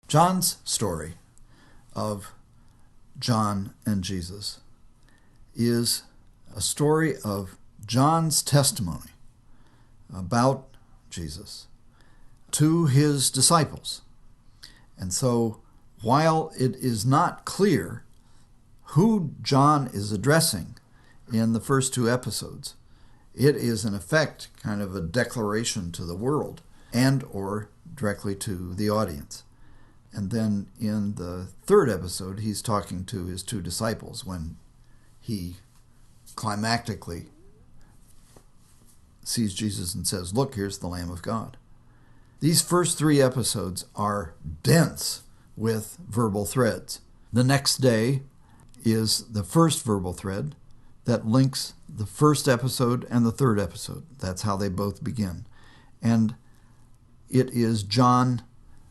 John's story of John and Jesus is a story of John's testimony about Jesus to his disciples. And so, while it is not clear who John is addressing in the first two episodes, it is in effect kind of a declaration to the world and or directly to the audience. And then in the third episode, he's talking to his two disciples when he climactically sees Jesus and says, "Look, here's the Lamb of God." These first three episodes are dense with verbal threads. The next day is the first verbal thread that links the first episode and the third episode. That's how they both begin. And it is John,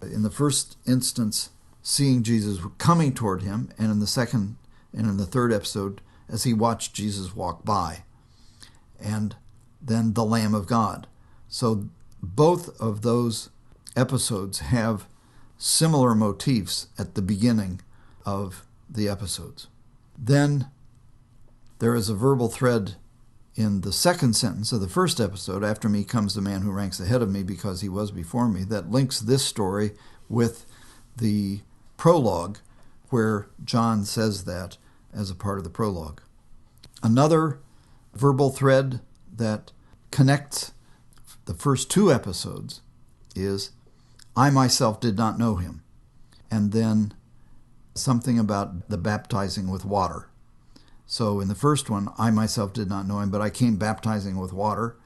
in the first instance, seeing Jesus coming toward him, and in the second and in the third episode, as he watched Jesus walk by. And then the Lamb of God. So both of those episodes have similar motifs at the beginning of the episodes. Then there is a verbal thread in the second sentence of the first episode, "After me comes the man who ranks ahead of me because he was before me," that links this story with the prologue where John says that as a part of the prologue. Another verbal thread that connects the first two episodes is, "I myself did not know him," and then something about the baptizing with water. So in the first one, "I myself did not know him, but I came baptizing with water."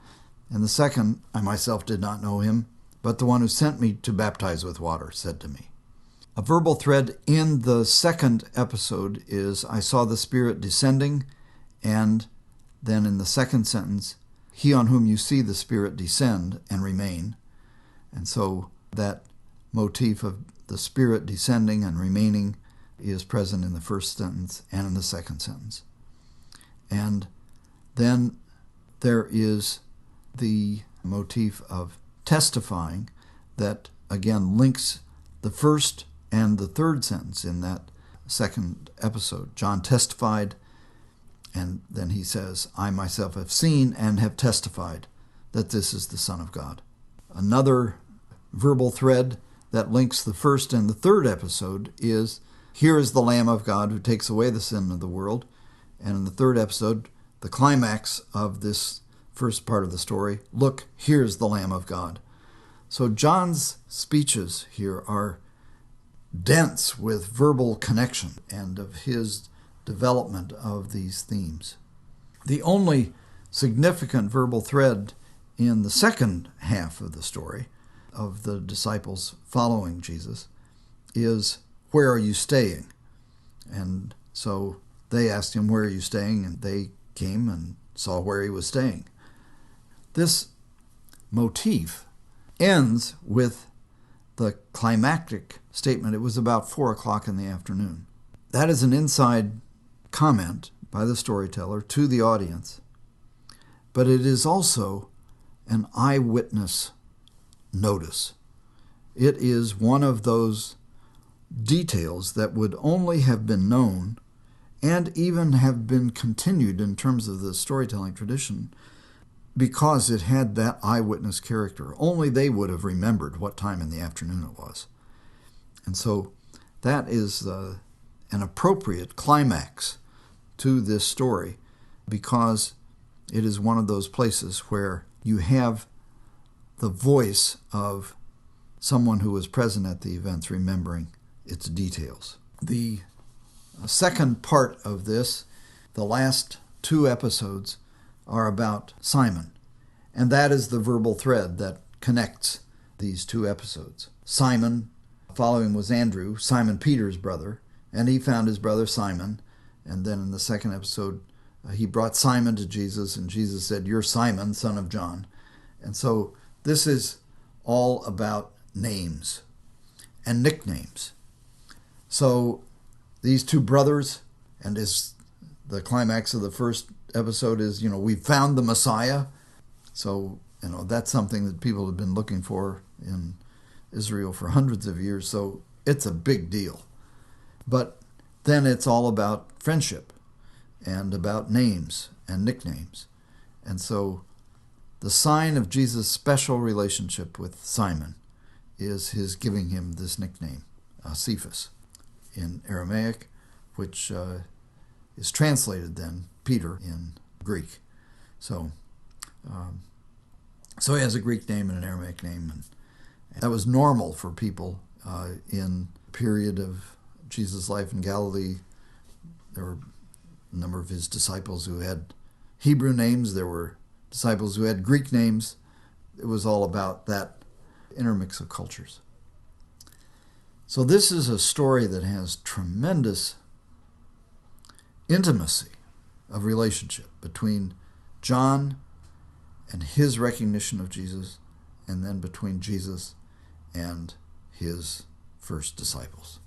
And the second, "I myself did not know him, but the one who sent me to baptize with water said to me." A verbal thread in the second episode is, "I saw the Spirit descending," and then in the second sentence, "He on whom you see the Spirit descend and remain." And so that motif of the Spirit descending and remaining is present in the first sentence and in the second sentence. And then there is the motif of testifying that again links the first and the third sentence in that second episode. John testified, and then he says, "I myself have seen and have testified that this is the Son of God." Another verbal thread that links the first and the third episode is, "Here is the Lamb of God who takes away the sin of the world." And in the third episode, the climax of this first part of the story, "Look, here's the Lamb of God." So John's speeches here are dense with verbal connection and of his development of these themes. The only significant verbal thread in the second half of the story of the disciples following Jesus is, "Where are you staying?" And so they asked him, "Where are you staying?" And they came and saw where he was staying. This motif ends with the climactic statement, "It was about 4:00 in the afternoon." That is an inside comment by the storyteller to the audience, but it is also an eyewitness notice. It is one of those details that would only have been known and even have been continued in terms of the storytelling tradition because it had that eyewitness character. Only they would have remembered what time in the afternoon it was. And so that is an appropriate climax to this story because it is one of those places where you have the voice of someone who was present at the events remembering its details. The second part of this, the last two episodes, are about Simon, and that is the verbal thread that connects these two episodes. Simon, following was Andrew, Simon Peter's brother, and he found his brother Simon, and then in the second episode, he brought Simon to Jesus, and Jesus said, "You're Simon, son of John." And so this is all about names and nicknames. So these two brothers, and as the climax of the first episode is, we found the Messiah. So, that's something that people have been looking for in Israel for hundreds of years. So It's a big deal. But then it's all about friendship and about names and nicknames. And so the sign of Jesus' special relationship with Simon is his giving him this nickname, Cephas, in Aramaic, which is translated then Peter in Greek. So he has a Greek name and an Aramaic name, and that was normal for people in the period of Jesus' life in Galilee. There were a number of his disciples who had Hebrew names. There were disciples who had Greek names. It was all about that intermix of cultures. So this is a story that has tremendous intimacy of relationship between John and his recognition of Jesus, and then between Jesus and his first disciples.